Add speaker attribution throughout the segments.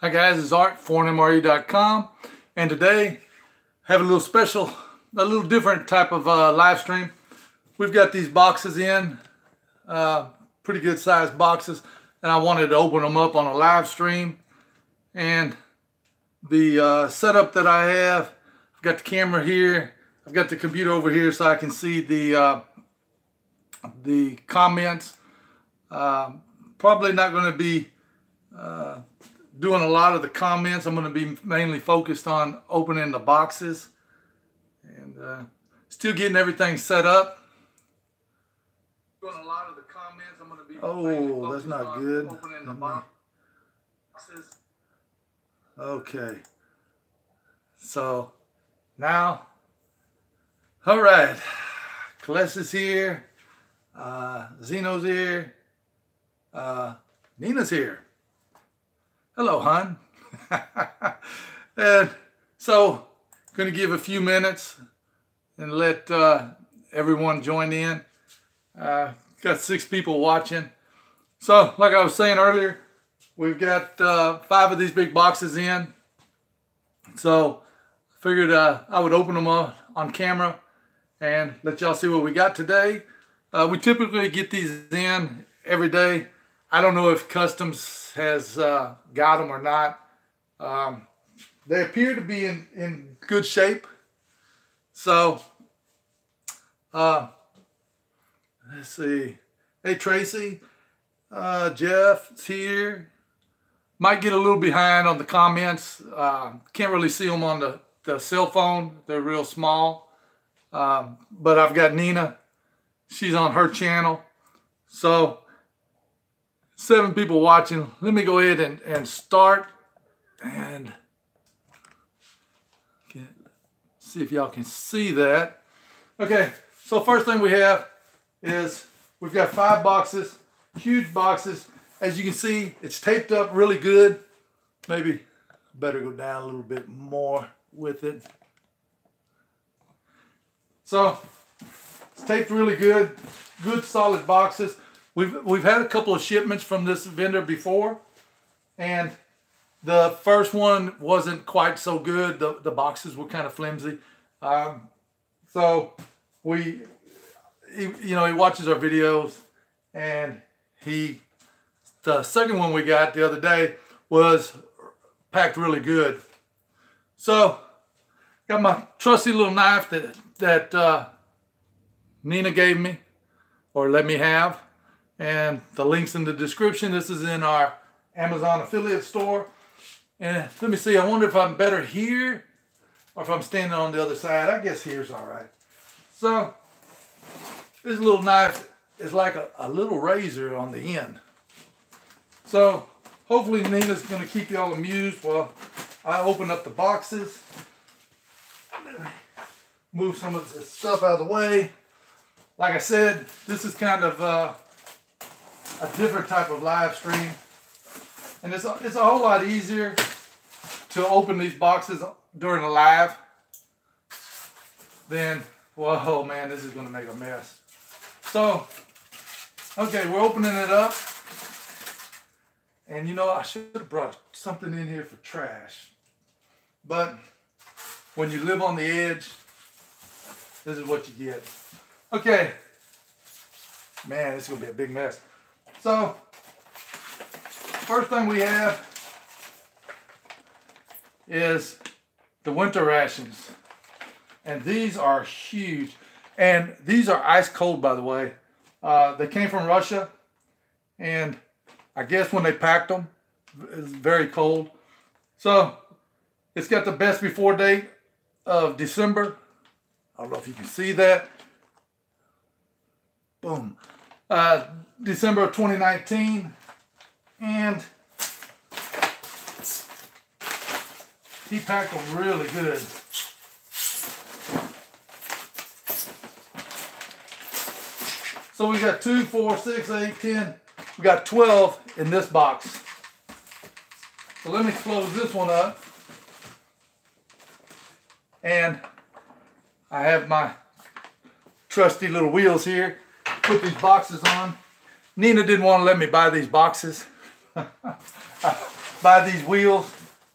Speaker 1: Hi guys, it's Art, ForeignMRE.com, and today I have a little special, a little different type of live stream. We've got these boxes in, pretty good sized boxes, and I wanted to open them up on a live stream. And the setup that I have, I've got the camera here, I've got the computer over here so I can see the comments. Probably not going to be doing a lot of the comments. I'm going to be mainly focused on opening the boxes and still getting everything set up. Doing a lot of the comments. I'm going to be
Speaker 2: Oh, that's not good.
Speaker 1: Opening the boxes.
Speaker 2: Okay.
Speaker 1: So now, all right. Celeste's here. Zeno's here. Nina's here. Hello, hon. And so, going to give a few minutes and let everyone join in. Got 6 people watching. So, like I was saying earlier, we've got 5 of these big boxes in. So, I figured I would open them up on camera and let y'all see what we got today. We typically get these in every day. I don't know if Customs has got them or not. They appear to be in good shape. So, let's see. Hey, Tracy. Jeff's here. Might get a little behind on the comments. Can't really see them on the cell phone. They're real small. But I've got Nina. She's on her channel. So, 7 people watching. Let me go ahead and start and see if y'all can see that. Okay, so first thing we have is we've got 5 boxes, huge boxes. As you can see, it's taped up really good. Maybe better go down a little bit more with it. So it's taped really good, good solid boxes. We've had a couple of shipments from this vendor before, and the first one wasn't quite so good. The boxes were kind of flimsy. So he watches our videos, and the second one we got the other day was packed really good. So got my trusty little knife that Nina gave me or let me have. And the link's in the description. This is in our Amazon affiliate store. And let me see, I wonder if I'm better here or if I'm standing on the other side. I guess here's all right. So this little knife is like a little razor on the end. So hopefully Nina's going to keep y'all amused while I open up the boxes. Move some of this stuff out of the way. Like I said, this is kind of a different type of live stream, and it's a whole lot easier to open these boxes during a live than, whoa man, this is going to make a mess. So okay, we're opening it up, and I should have brought something in here for trash, but when you live on the edge, this is what you get. Okay, man, this is going to be a big mess. So, first thing we have is the winter rations. And these are huge. And these are ice cold, by the way. They came from Russia. And I guess when they packed them, it's very cold. So, it's got the best before date of December. I don't know if you can see that. Boom. December of 2019, and he packed them really good. So we got 2, 4, 6, 8, 10. We got 12 in this box. So let me close this one up, and I have my trusty little wheels here. Put these boxes on. Nina didn't want to let me buy these boxes. buy these wheels,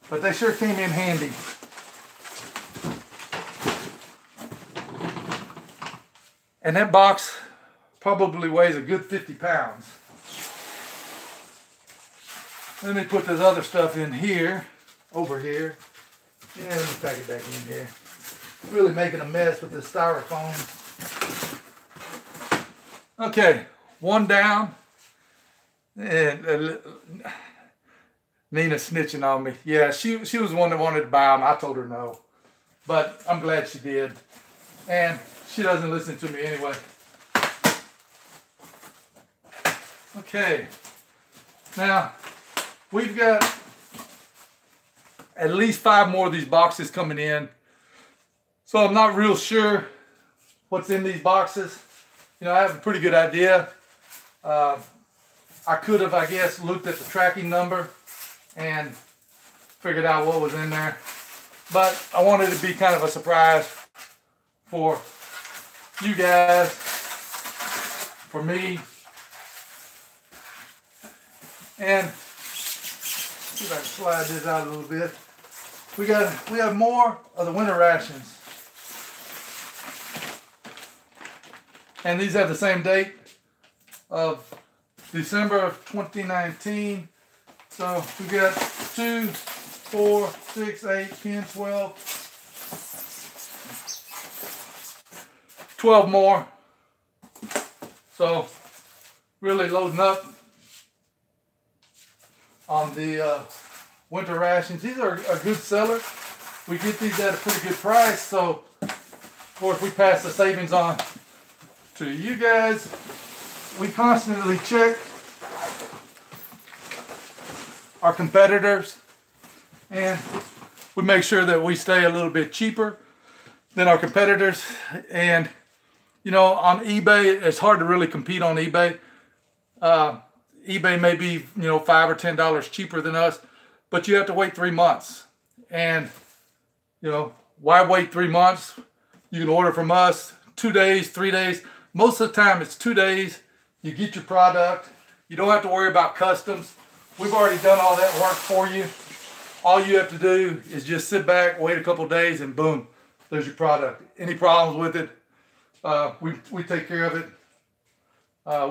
Speaker 1: but they sure came in handy. And that box probably weighs a good 50 pounds. Let me put this other stuff in here, over here. Yeah, let me pack it back in here. Really making a mess with this styrofoam. Okay, one down. And Nina's snitching on me. Yeah, she was the one that wanted to buy them. I told her no. But I'm glad she did. And she doesn't listen to me anyway. Okay. Now, we've got at least 5 more of these boxes coming in. So I'm not real sure what's in these boxes. You know, I have a pretty good idea. I could have, I guess, looked at the tracking number and figured out what was in there. But I wanted it to be kind of a surprise for you guys, for me. And see if I can slide this out a little bit. We have more of the winter rations. And these have the same date of December of 2019. So we got 2, 4, 6, 8, 10, 12 more. So really loading up on the winter rations. These are a good seller. We get these at a pretty good price. So of course we pass the savings on to you guys. We constantly check our competitors and we make sure that we stay a little bit cheaper than our competitors. And you know, on eBay, it's hard to really compete on eBay. eBay may be, you know, $5 or $10 cheaper than us, but you have to wait 3 months. And you know, why wait 3 months? You can order from us 2 days, 3 days. Most of the time it's 2 days. You get your product. You don't have to worry about customs. We've already done all that work for you. All you have to do is just sit back, wait a couple days, and boom, there's your product. Any problems with it, we take care of it.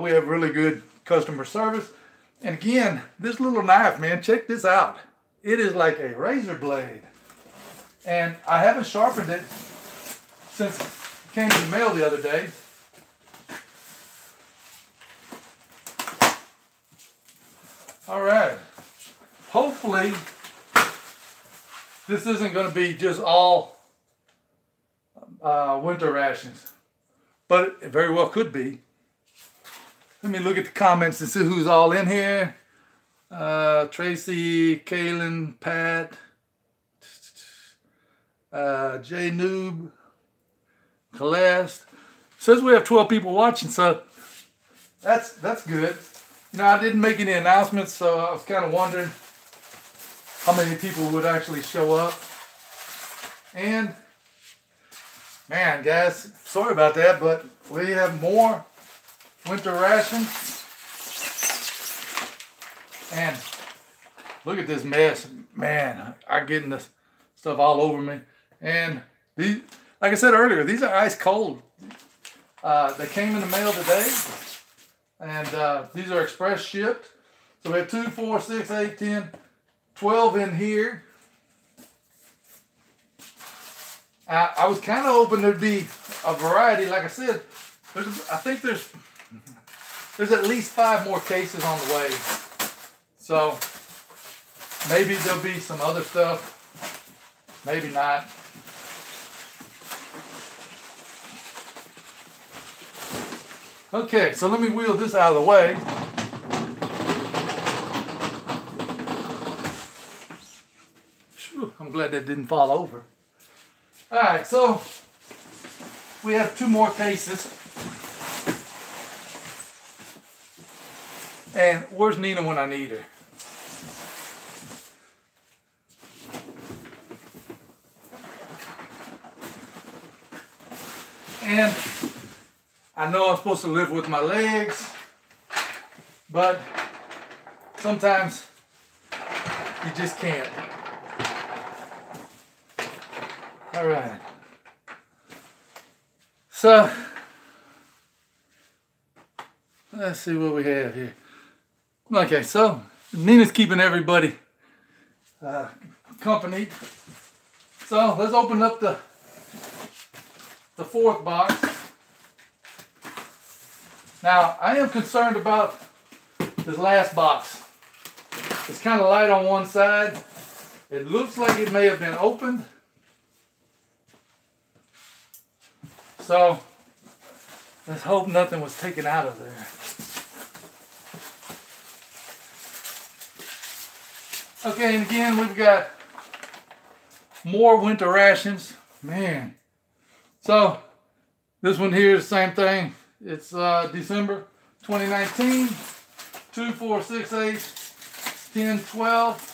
Speaker 1: We have really good customer service. And again, this little knife, man, check this out. It is like a razor blade. And I haven't sharpened it since it came in the mail the other day. All right. Hopefully, this isn't going to be just all winter rations, but it very well could be. Let me look at the comments and see who's all in here. Tracy, Kaylin, Pat, J Noob, Celeste. Says we have 12 people watching, so that's good. You know, I didn't make any announcements, so I was kind of wondering how many people would actually show up. And man, guys, sorry about that, but we have more winter rations. And look at this mess. Man, I'm getting this stuff all over me. And these, like I said earlier, these are ice cold. They came in the mail today. And these are express shipped. So we have 2, 4, 6, 8, 10, 12 in here. I was kind of hoping there'd be a variety. Like I said, I think there's at least 5 more cases on the way. So maybe there'll be some other stuff. Maybe not. Okay, so let me wheel this out of the way. Whew, I'm glad that didn't fall over. All right, so we have 2 more cases. And where's Nina when I need her? And I know I'm supposed to live with my legs, but sometimes You just can't. All right. So, let's see what we have here. Okay, so Nina's keeping everybody company. So let's open up the fourth box. Now, I am concerned about this last box. It's kind of light on one side. It looks like it may have been opened. So, let's hope nothing was taken out of there. Okay, and again, we've got more winter rations. Man. So, this one here is the same thing. It's December 2019. 2, 4, 6, 8, 10, 12.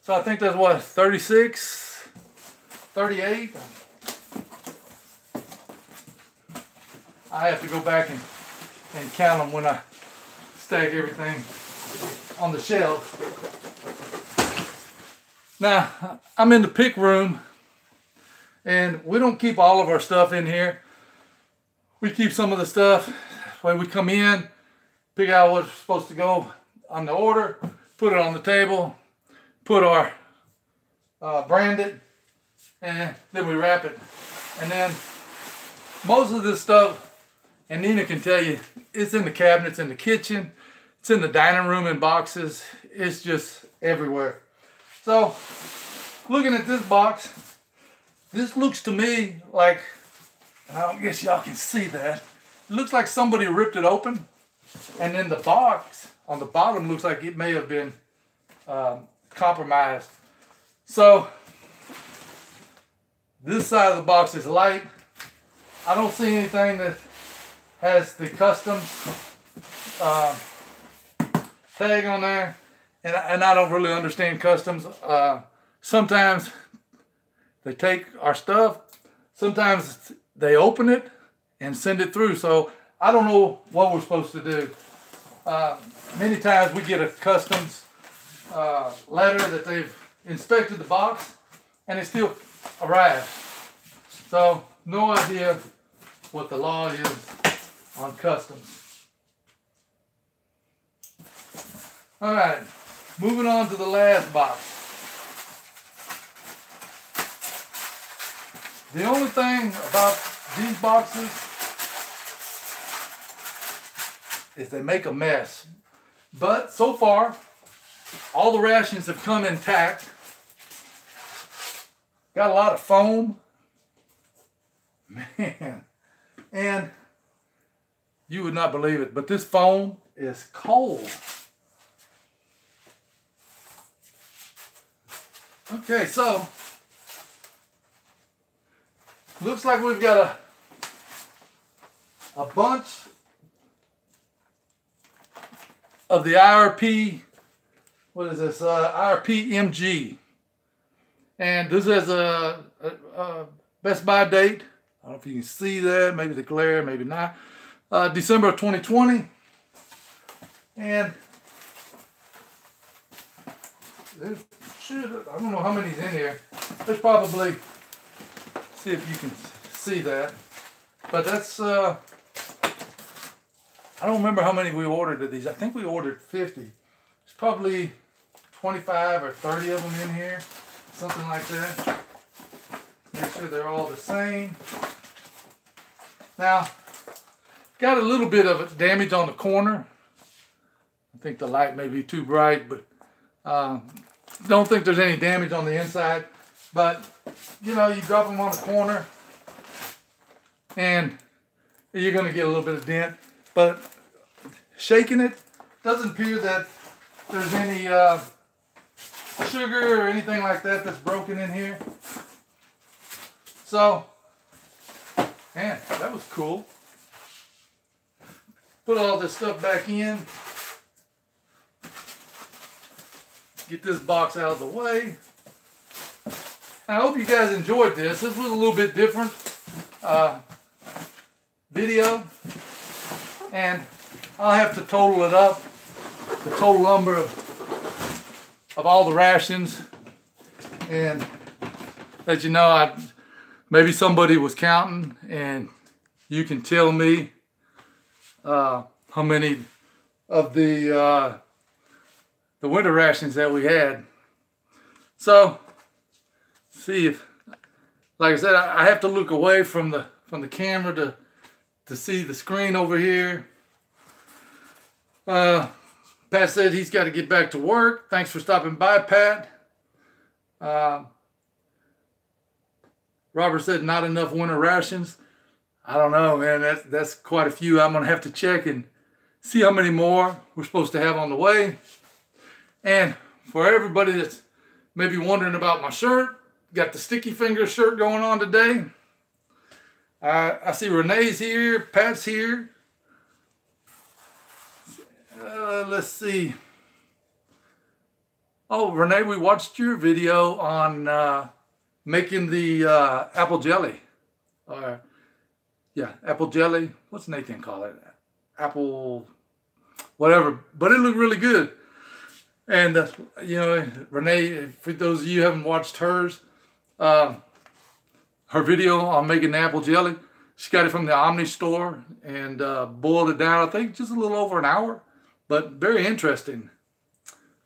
Speaker 1: So I think that's what, 36, 38. I have to go back and count them when I stack everything on the shelf. Now, I'm in the pick room, and we don't keep all of our stuff in here. We keep some of the stuff when we come in, pick out what's supposed to go on the order, put it on the table, put our branded, and then we wrap it. And then most of this stuff, and Nina can tell you, it's in the cabinets in the kitchen, it's in the dining room in boxes, it's just everywhere. So, looking at this box, this looks to me like, and I don't guess y'all can see that, it looks like somebody ripped it open, and then the box on the bottom looks like it may have been compromised. So, this side of the box is light. I don't see anything that has the customs tag on there, and I don't really understand customs. Sometimes they take our stuff, sometimes they open it and send it through, so I don't know what we're supposed to do. Many times we get a customs letter that they've inspected the box and it still arrives. So no idea what the law is on customs. All right, moving on to the last box. The only thing about these boxes is they make a mess. But so far, all the rations have come intact. Got a lot of foam. Man. And you would not believe it, but this foam is cold. Okay, so looks like we've got a bunch of the IRP, what is this, IRP-MG. And this has a Best Buy date. I don't know if you can see that, maybe the glare, maybe not. December of 2020. And there's, I don't know how many's in here. There's probably, see if you can see that. But that's, I don't remember how many we ordered of these. I think we ordered 50. There's probably 25 or 30 of them in here. Something like that. Make sure they're all the same. Now, got a little bit of damage on the corner. I think the light may be too bright, but don't think there's any damage on the inside. But, you know, you drop them on the corner and you're going to get a little bit of dent. But shaking it, doesn't appear that there's any sugar or anything like that that's broken in here. So, man, that was cool. Put all this stuff back in. Get this box out of the way. I hope you guys enjoyed this. This was a little bit different video. And I'll have to total it up. The total number of of all the rations, and let you know, maybe somebody was counting, and you can tell me how many of the winter rations that we had. So, see if, like I said, I have to look away from the camera to see the screen over here. Pat said he's got to get back to work. Thanks for stopping by, Pat. Robert said not enough winter rations. I don't know, man. That's quite a few. I'm going to have to check and see how many more we're supposed to have on the way. And for everybody that's maybe wondering about my shirt, got the Sticky Fingers shirt going on today. I see Renee's here, Pat's here. Let's see. Oh, Renee, we watched your video on making the apple jelly. Yeah, apple jelly. What's Nathan call it? Apple, whatever. But it looked really good. And, you know, Renee, for those of you who haven't watched hers, her video on making the apple jelly, she got it from the Omni store and boiled it down, I think, just a little over an hour. But very interesting.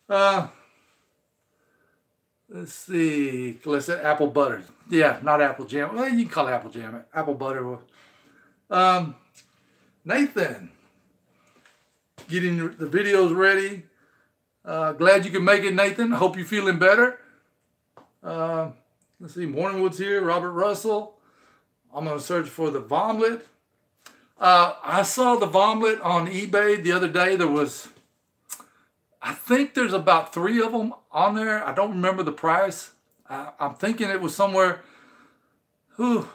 Speaker 1: Let's see. Let's say apple butter. Yeah, not apple jam. Well, you can call it apple jam. Apple butter. Nathan, getting the videos ready. Glad you can make it, Nathan. Hope you're feeling better. Let's see. Morningwood's here. Robert Russell. I'm going to search for the Vomlet. I saw the Vomlet on eBay the other day. There was, I think there's about 3 of them on there. I don't remember the price. I'm thinking it was somewhere, I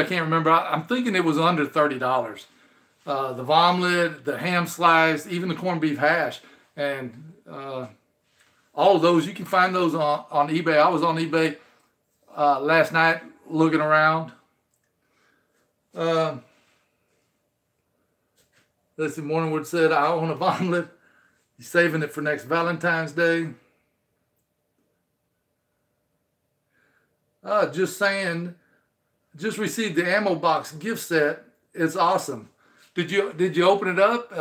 Speaker 1: can't remember. I'm thinking it was under $30. The Vomlet, the ham slice, even the corned beef hash. And all of those, you can find those on eBay. I was on eBay last night looking around. Let's see, Morningwood said, I own a Vomlet. He's saving it for next Valentine's Day. Just saying, just received the ammo box gift set. It's awesome. Did you open it up?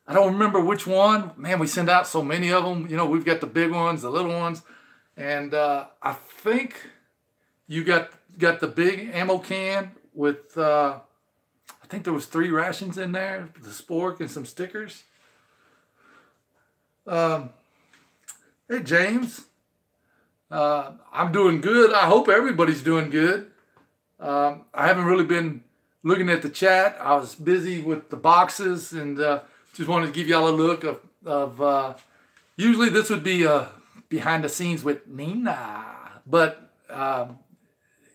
Speaker 1: I don't remember which one. Man, we send out so many of them. You know, we've got the big ones, the little ones. And I think you got the big ammo can with, I think there was 3 rations in there, the spork and some stickers. Hey, James. I'm doing good. I hope everybody's doing good. I haven't really been looking at the chat. I was busy with the boxes and just wanted to give y'all a look of usually this would be behind the scenes with Nina, but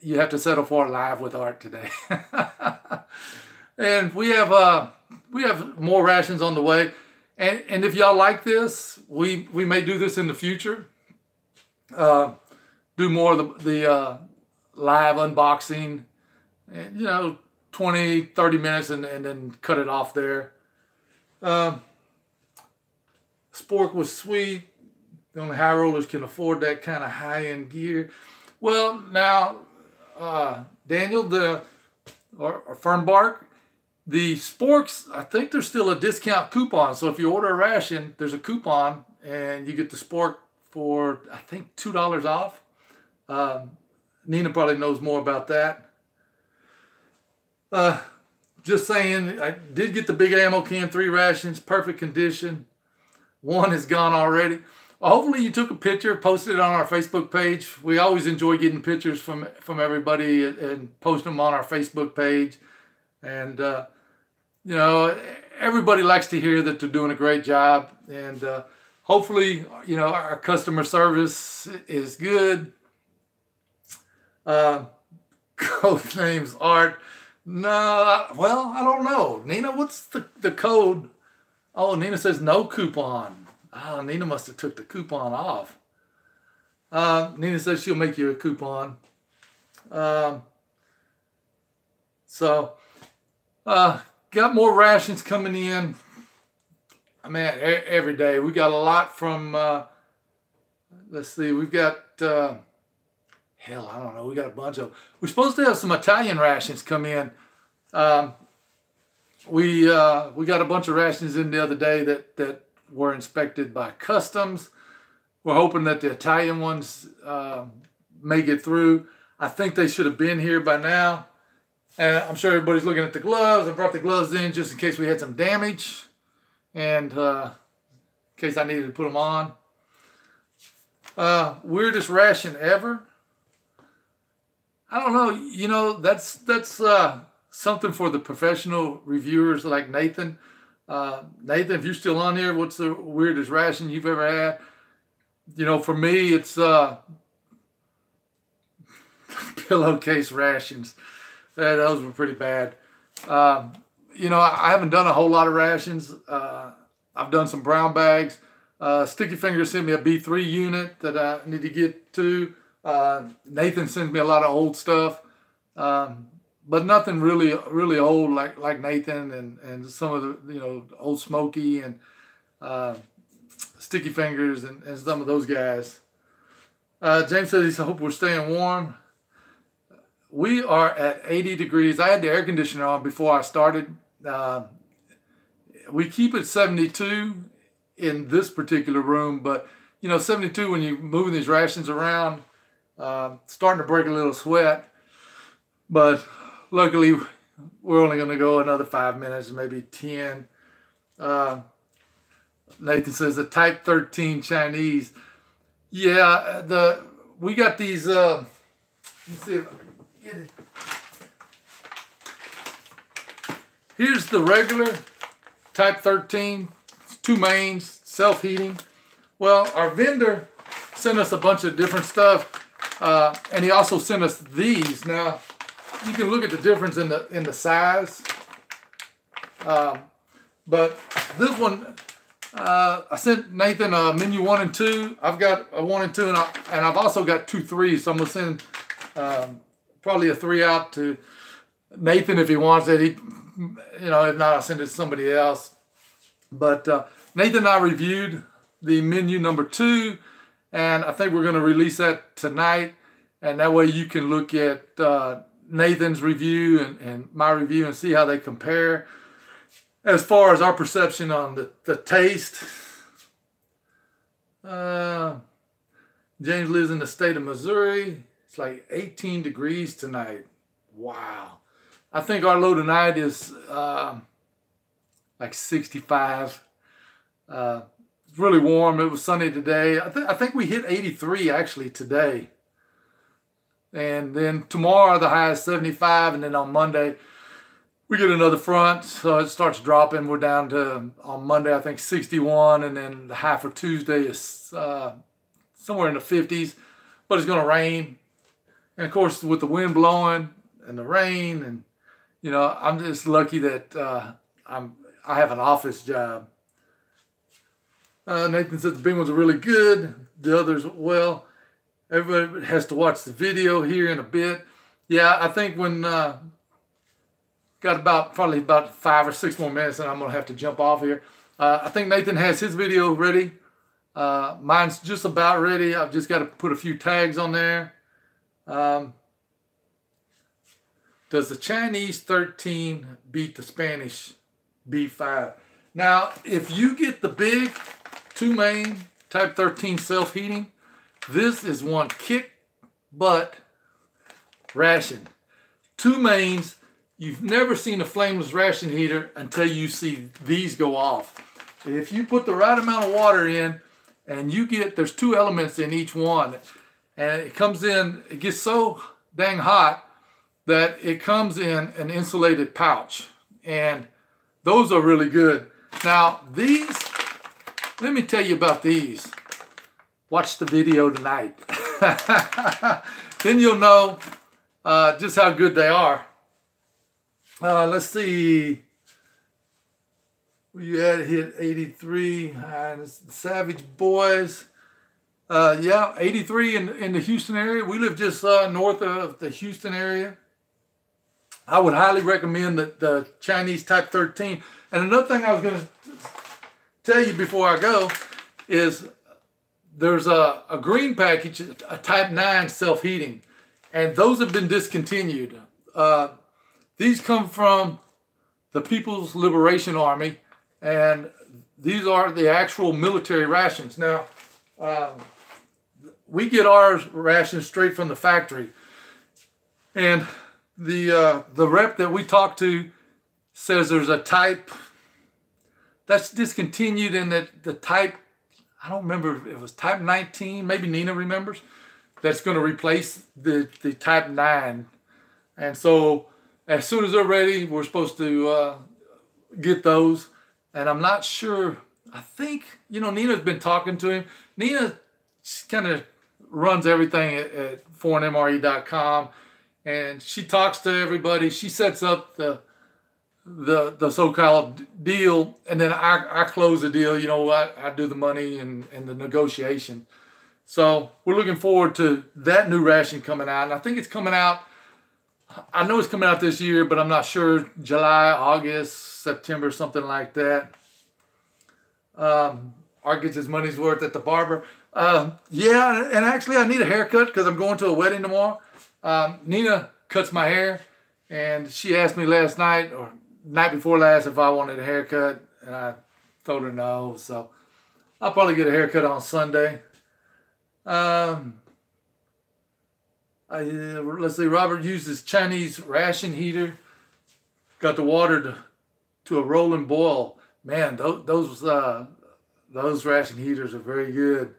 Speaker 1: you have to settle for live with Art today. And we have more rations on the way. And if y'all like this, we may do this in the future. Do more of the live unboxing, and, you know, 20, 30 minutes and then cut it off there. Spork was sweet. The only high rollers can afford that kind of high-end gear. Well, now, Daniel, or Fernbark, the sporks, I think there's still a discount coupon. So if you order a ration, there's a coupon and you get the spork for, I think, $2 off. Nina probably knows more about that. Just saying, I did get the big ammo can, 3 rations, perfect condition. 1 is gone already. Well, hopefully you took a picture, posted it on our Facebook page. We always enjoy getting pictures from everybody and posting them on our Facebook page. And, you know, everybody likes to hear that they're doing a great job. And hopefully, you know, our customer service is good. Code name's Art. No, well, I don't know. Nina, what's the code? Oh, Nina says no coupon. Oh, Nina must have took the coupon off. Nina says she'll make you a coupon. Got more rations coming in. Man, every day. We got a lot from, let's see, we've got, hell, I don't know, we got a bunch of, we're supposed to have some Italian rations come in. We got a bunch of rations in the other day that were inspected by customs. We're hoping that the Italian ones may get through. I think they should have been here by now. And I'm sure everybody's looking at the gloves. I brought the gloves in just in case we had some damage and in case I needed to put them on. Weirdest ration ever? I don't know. You know, that's something for the professional reviewers like Nathan. Nathan, if you're still on here, what's the weirdest ration you've ever had? You know, for me, it's pillowcase rations. Those were pretty bad. You know, I haven't done a whole lot of rations. I've done some brown bags. Sticky Fingers sent me a B3 unit that I need to get to. Nathan sends me a lot of old stuff, but nothing really old like Nathan and some of the, you know, Old Smoky and Sticky Fingers and some of those guys. James says, I hope we're staying warm. We are at 80 degrees. I had the air conditioner on before I started. We keep it 72 in this particular room, but you know, 72 when you're moving these rations around, starting to break a little sweat. But luckily, we're only going to go another 5 minutes, maybe 10. Nathan says the Type 13 Chinese. Yeah, we got these. Let's see if I can get it. Here's the regular Type 13, 2 mains, self-heating. Well, our vendor sent us a bunch of different stuff, and he also sent us these. Now, you can look at the difference in the size, but this one, I sent Nathan menu 1 and 2. I've got a 1 and 2, and I've also got 2 3s. So I'm gonna send probably a 3 out to Nathan if he wants it. You know, if not, I'll send it to somebody else. But Nathan and I reviewed the menu number 2, and I think we're going to release that tonight. And that way you can look at Nathan's review and my review and see how they compare. As far as our perception on the taste, James lives in the state of Missouri. It's like 18 degrees tonight. Wow. I think our low tonight is like 65. It's really warm. It was sunny today. I think we hit 83 actually today. And then tomorrow the high is 75, and then on Monday we get another front, so it starts dropping. We're down to, on Monday, I think 61, and then the high for Tuesday is somewhere in the 50s, but it's going to rain. And of course, with the wind blowing and the rain, and you know, I'm just lucky that I have an office job. Nathan said the big ones are really good. The others, well, everybody has to watch the video here in a bit. Yeah, I think when got probably about 5 or 6 more minutes, and I'm gonna have to jump off here. I think Nathan has his video ready. Mine's just about ready. I've just got to put a few tags on there. Does the Chinese 13 beat the Spanish B5? Now, if you get the big 2 main Type 13 self-heating, this is one kick butt ration. 2 mains. You've never seen a flameless ration heater until you see these go off. If you put the right amount of water in, and there's 2 elements in each one, and it comes in, it gets so dang hot that it comes in an insulated pouch, and those are really good. Now these, let me tell you about these. Watch the video tonight. Then you'll know just how good they are. Let's see. We had hit 83. The Savage Boys. Yeah, 83 in the Houston area. We live just north of the Houston area. I would highly recommend the Chinese Type 13. And another thing I was going to tell you before I go is there's a green package, a type 9 self-heating, and those have been discontinued. These come from the People's Liberation Army, and these are the actual military rations. Now, we get our rations straight from the factory, and the rep that we talked to says there's a type that's discontinued, and that the type, I don't remember if it was type 19, maybe Nina remembers, that's going to replace the type 9. And so as soon as they're ready, we're supposed to get those. And I'm not sure, I think, Nina's been talking to him. Nina kind of runs everything at ForeignMRE.com, and she talks to everybody. She sets up the so-called deal, and then I close the deal. I do the money and the negotiation. So we're looking forward to that new ration coming out, and I think it's coming out, I know it's coming out this year, but I'm not sure, July, August, September, something like that. Art gets his money's worth at the barber. Yeah, and actually I need a haircut because I'm going to a wedding tomorrow. Nina cuts my hair, and she asked me last night or night before last if I wanted a haircut, and I told her no. So I'll probably get a haircut on Sunday. Let's see, Robert uses Chinese ration heater. Got the water to a rolling boil. Man, those ration heaters are very good.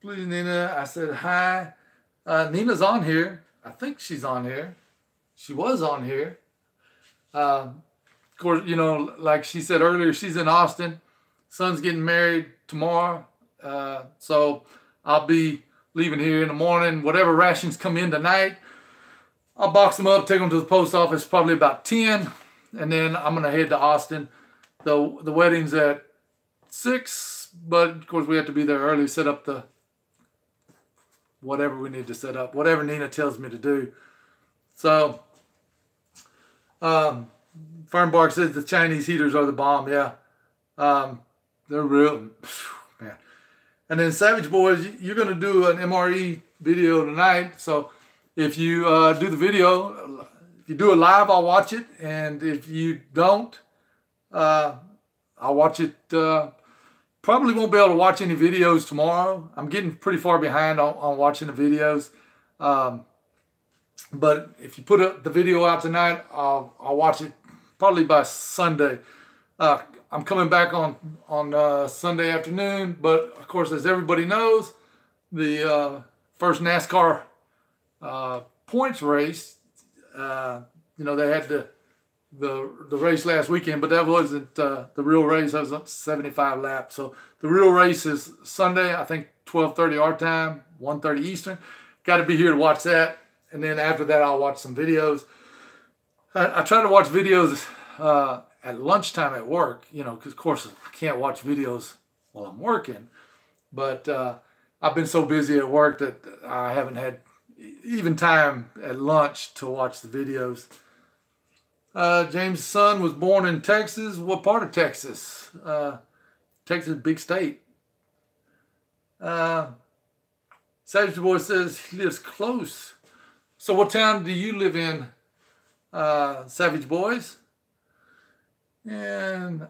Speaker 1: Please, Nina, I said hi. Nina's on here. I think she's on here. She was on here. Of course, like she said earlier, she's in Austin. Son's getting married tomorrow. So I'll be leaving here in the morning. Whatever rations come in tonight, I'll box them up, take them to the post office probably about 10. And then I'm going to head to Austin. The wedding's at 6, but of course we have to be there early, set up the whatever we need to set up, whatever Nina tells me to do. So, Fernbark says the Chinese heaters are the bomb. Yeah. They're real, man. And then Savage Boys, you're going to do an MRE video tonight. So if you do the video, if you do it live, I'll watch it. And if you don't, I'll watch it. Probably won't be able to watch any videos tomorrow. I'm getting pretty far behind on watching the videos. But if you put the video out tonight, I'll watch it probably by Sunday. I'm coming back on Sunday afternoon, but of course, as everybody knows, the first NASCAR points race, they had the race last weekend, but that wasn't the real race. That was up 75 laps. So the real race is Sunday, I think 12:30 our time, 1:30 Eastern. Got to be here to watch that, and then after that, I'll watch some videos. I try to watch videos at lunchtime at work, because of course I can't watch videos while I'm working. But I've been so busy at work that I haven't had even time at lunch to watch the videos. James' son was born in Texas. What part of Texas? Texas, big state. Savage Boy says he lives close. So what town do you live in, Savage Boys? And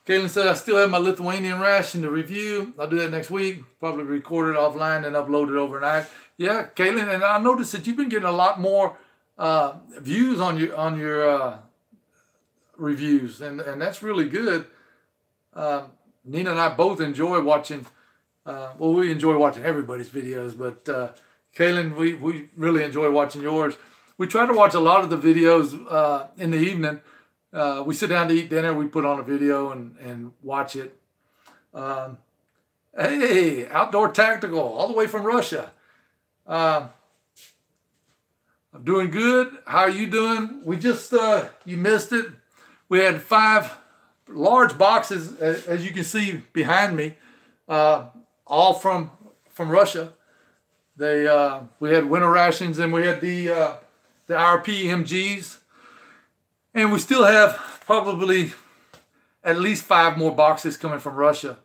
Speaker 1: Caitlin said, I still have my Lithuanian ration to review. I'll do that next week. Probably record it offline and upload it overnight. Yeah, Caitlin, and I noticed that you've been getting a lot more views on your reviews, and that's really good. Nina and I both enjoy watching. We enjoy watching everybody's videos, but Kaylin, we really enjoy watching yours. We try to watch a lot of the videos in the evening. We sit down to eat dinner. We put on a video and watch it. Hey, Outdoor Tactical, all the way from Russia. I'm doing good. How are you doing? We just, you missed it. We had 5 large boxes, as you can see behind me, all from Russia. We had winter rations, and we had the RP MGs. And we still have probably at least 5 more boxes coming from Russia.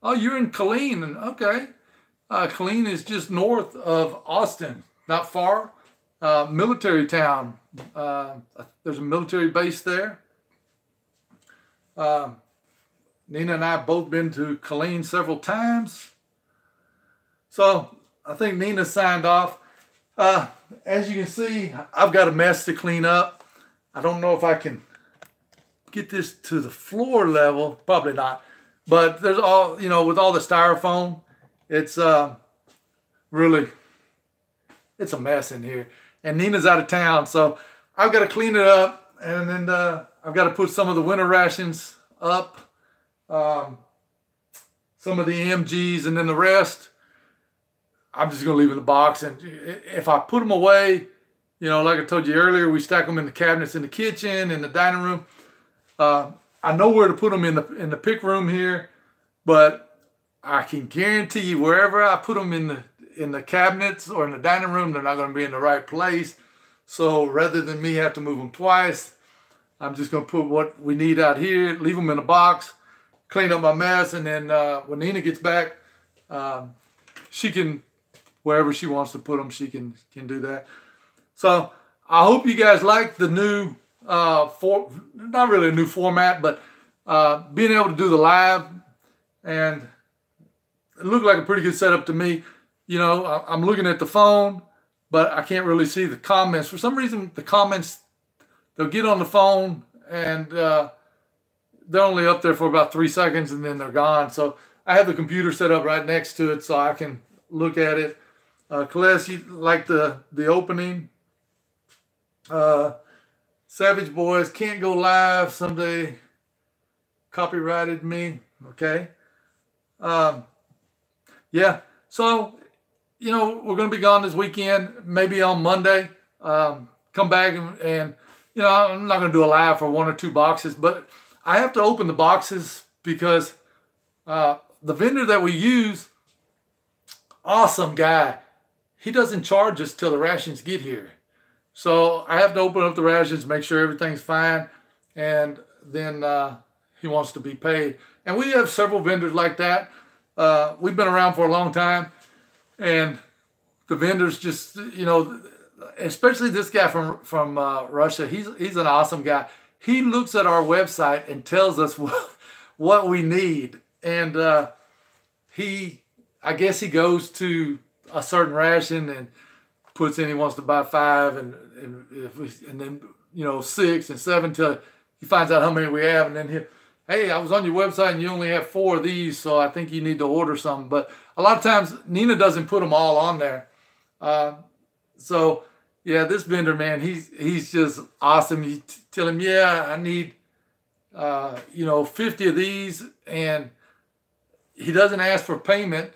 Speaker 1: Oh, you're in Killeen. Okay. Killeen is just north of Austin, not far. Military town. There's a military base there. Nina and I have both been to Killeen several times. So I think Nina signed off. As you can see, I've got a mess to clean up. I don't know if I can get this to the floor level. Probably not. But there's all, with all the styrofoam, it's really, it's a mess in here. And Nina's out of town, so I've got to clean it up. And then I've got to put some of the winter rations up. Some of the MGs, and then the rest, I'm just going to leave in the box. And if I put them away, like I told you earlier, we stack them in the cabinets in the kitchen, in the dining room. I know where to put them in the pick room here, but I can guarantee you wherever I put them in the cabinets or in the dining room, they're not going to be in the right place. So rather than me have to move them twice, I'm just going to put what we need out here, leave them in a box, clean up my mess, and then when Nina gets back, she can, wherever she wants to put them, she can do that. So I hope you guys like the new, not really a new format, but being able to do the live, and it looked like a pretty good setup to me. I'm looking at the phone, but I can't really see the comments. For some reason, the comments, they'll get on the phone and they're only up there for about 3 seconds and then they're gone. So I have the computer set up right next to it so I can look at it. Celeste, you like the opening? Savage Boys, can't go live. Someday copyrighted me. Okay. Yeah. So, we're going to be gone this weekend, maybe on Monday. Come back and I'm not going to do a live for 1 or 2 boxes, but I have to open the boxes because the vendor that we use, awesome guy. He doesn't charge us till the rations get here. So I have to open up the rations, make sure everything's fine, and then he wants to be paid. And we have several vendors like that. We've been around for a long time, and the vendors just, especially this guy from Russia, he's an awesome guy. He looks at our website and tells us what we need. And I guess he goes to a certain ration and puts in he wants to buy 5 and then 6 and 7 till he finds out how many we have, and then hey, I was on your website and you only have 4 of these, so I think you need to order some. But a lot of times Nina doesn't put them all on there. So yeah, this vendor, man, he's just awesome. You tell him, yeah, I need 50 of these, and he doesn't ask for payment.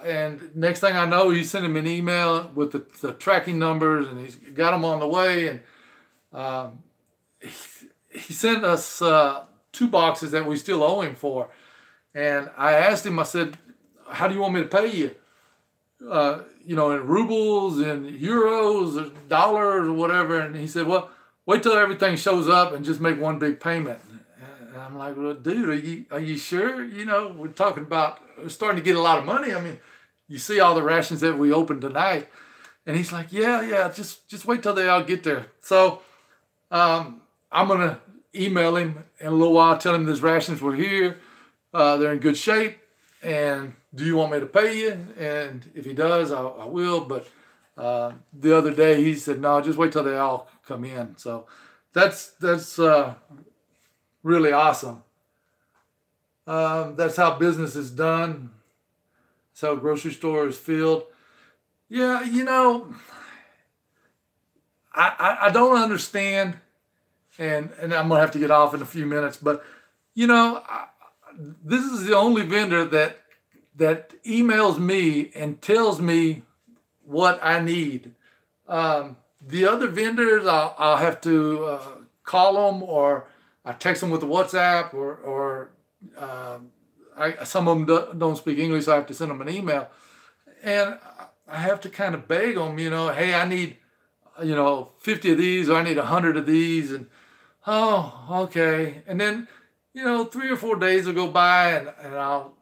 Speaker 1: And next thing I know, he's sending me an email with the tracking numbers, and he's got them on the way. And he sent us 2 boxes that we still owe him for. And I asked him, I said, how do you want me to pay you? In rubles, in euros, or dollars, or whatever. And he said, well, wait till everything shows up and just make one big payment. And I'm like, well, dude, are you sure? We're talking about, we're starting to get a lot of money. I mean, you see all the rations that we opened tonight. And he's like, yeah, just wait till they all get there. So I'm going to email him in a little while, tell him these rations were here. They're in good shape. And do you want me to pay you? And if he does, I will. But the other day he said, no, just wait till they all come in. So that's really awesome. That's how business is done. That's how a grocery store is filled. Yeah, I don't understand, and I'm going to have to get off in a few minutes, but, this is the only vendor that emails me and tells me what I need. The other vendors, I'll have to call them, or I text them with a WhatsApp, or some of them don't speak English, so I have to send them an email. And I have to kind of beg them, hey, I need, 50 of these, or I need 100 of these. And Oh, okay. And then, 3 or 4 days will go by, and I'll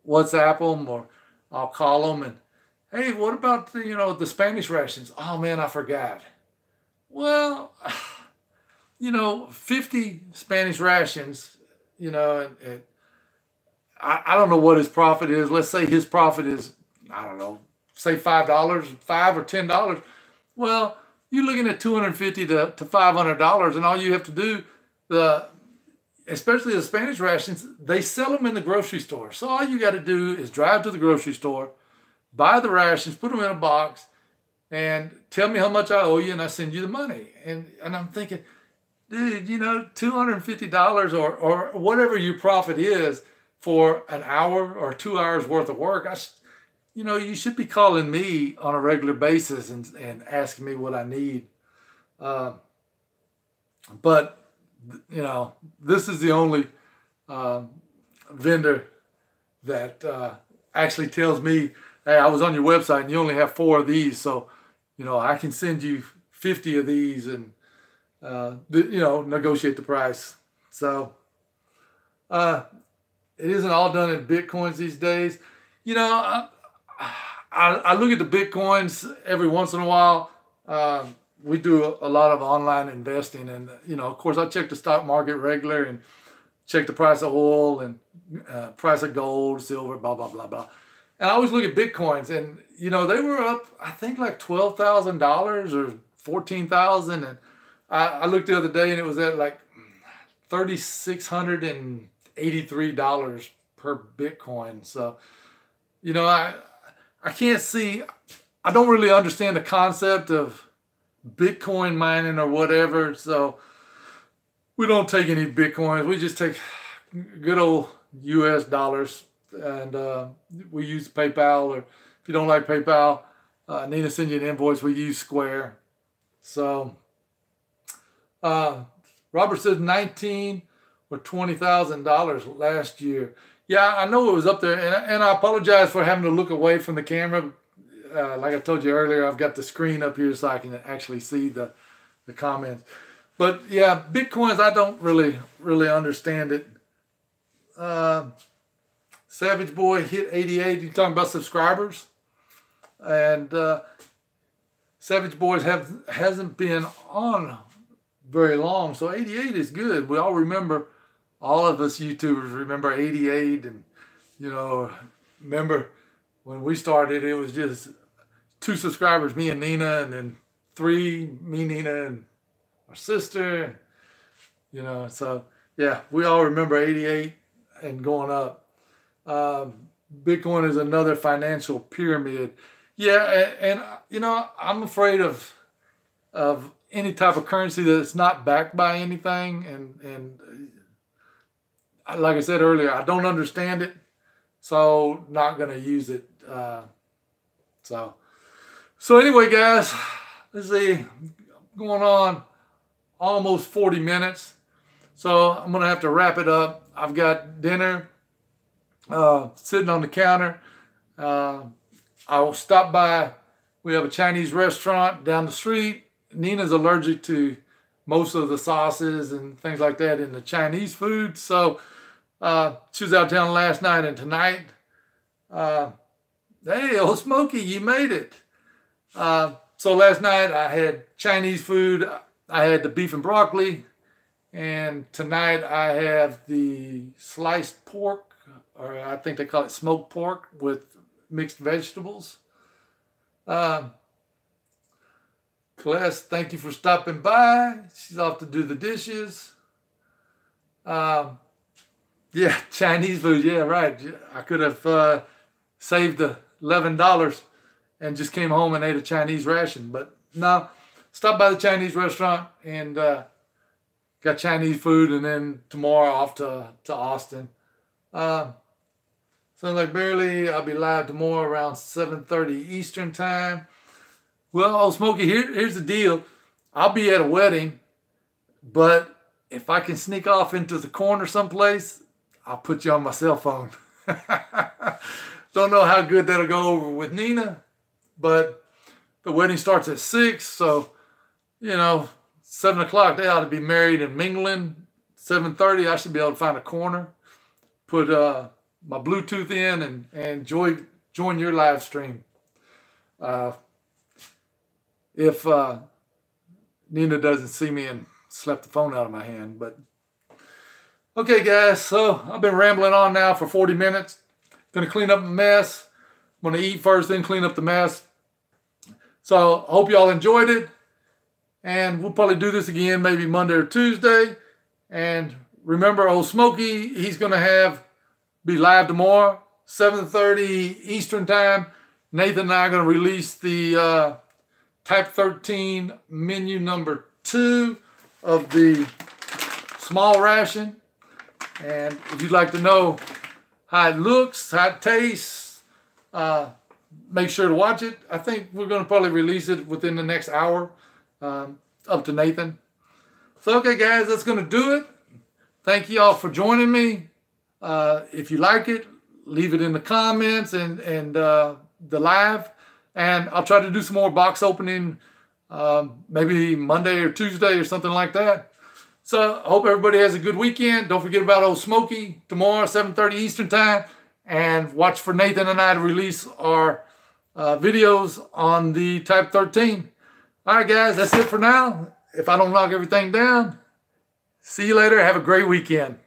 Speaker 1: WhatsApp them, or I'll call them, and hey, what about the Spanish rations? Oh man, I forgot. Well, 50 Spanish rations, and I don't know what his profit is. Let's say his profit is, I don't know, say $5, $5 or $10. Well, you're looking at $250 to $500, and all you have to do, the especially the Spanish rations, they sell them in the grocery store. So all you got to do is drive to the grocery store, buy the rations, put them in a box, and tell me how much I owe you, and I send you the money. And I'm thinking, dude, $250, or whatever your profit is for an hour or 2 hours worth of work. You should be calling me on a regular basis and asking me what I need. Uh, but this is the only uh, vendor that actually tells me, hey, I was on your website and you only have 4 of these, so I can send you 50 of these, and negotiate the price. So it isn't all done in Bitcoins these days. I look at the Bitcoins every once in a while. We do a lot of online investing, and of course, I check the stock market regular and check the price of oil and price of gold, silver, blah blah blah blah. And I always look at Bitcoins, and they were up, I think, like $12,000 or 14,000, and I looked the other day and it was at like $3,683 per Bitcoin. So I can't see. I don't really understand the concept of Bitcoin mining or whatever. So we don't take any Bitcoins. We just take good old US dollars, and we use PayPal. Or if you don't like PayPal, Nina send you an invoice. We use Square. So Robert says 19 or $20,000 last year. Yeah, I know it was up there, and I apologize for having to look away from the camera. Like I told you earlier, I've got the screen up here so I can actually see the comments. But yeah, Bitcoins, I don't really understand it. Savage Boy hit 88. You talking about subscribers? And Savage Boys hasn't been on very long, so 88 is good. We all remember. All of us YouTubers remember 88, and remember when we started, it was just 2 subscribers, me and Nina, and then 3, me, Nina, and our sister. So yeah, we all remember 88 and going up. Bitcoin is another financial pyramid. Yeah, and I'm afraid of any type of currency that's not backed by anything, and like I said earlier, I don't understand it, so not going to use it. So anyway, guys, let's see, going on almost 40 minutes. So I'm going to have to wrap it up. I've got dinner sitting on the counter. I will stop by. We have a Chinese restaurant down the street. Nina's allergic to most of the sauces and things like that in the Chinese food, so she was out of town last night and tonight. Hey, old Smokey, you made it. So last night I had Chinese food. I had the beef and broccoli. And tonight I have the sliced pork, or I think they call it smoked pork with mixed vegetables. Celeste, thank you for stopping by. She's off to do the dishes. Yeah, Chinese food. Yeah, right. I could have saved the $11 and just came home and ate a Chinese ration. But no, stopped by the Chinese restaurant and got Chinese food, and then tomorrow off to Austin. Sounds like barely. I'll be live tomorrow around 7:30 Eastern time. Well, old Smokey, here's the deal. I'll be at a wedding, but if I can sneak off into the corner someplace, I'll put you on my cell phone. Don't know how good that'll go over with Nina, but the wedding starts at 6, so 7 o'clock, they ought to be married and mingling. 7:30, I should be able to find a corner, put my Bluetooth in, and join your live stream. If Nina doesn't see me and slapped the phone out of my hand. But okay, guys, so I've been rambling on now for 40 minutes. Gonna clean up a mess. I'm gonna eat first, then clean up the mess. So I hope y'all enjoyed it. And we'll probably do this again maybe Monday or Tuesday. And remember, old Smokey, he's gonna be live tomorrow, 7:30 Eastern time. Nathan and I are gonna release the Type 13 menu number 2 of the small ration. And if you'd like to know how it looks, how it tastes, make sure to watch it. I think we're going to probably release it within the next hour, up to Nathan. So, okay, guys, that's going to do it. Thank you all for joining me. If you like it, leave it in the comments and the live. And I'll try to do some more box opening, maybe Monday or Tuesday or something like that. So I hope everybody has a good weekend. Don't forget about old Smokey tomorrow, 7:30 Eastern time. And watch for Nathan and I to release our videos on the Type 13. All right, guys, that's it for now. If I don't knock everything down, see you later. Have a great weekend.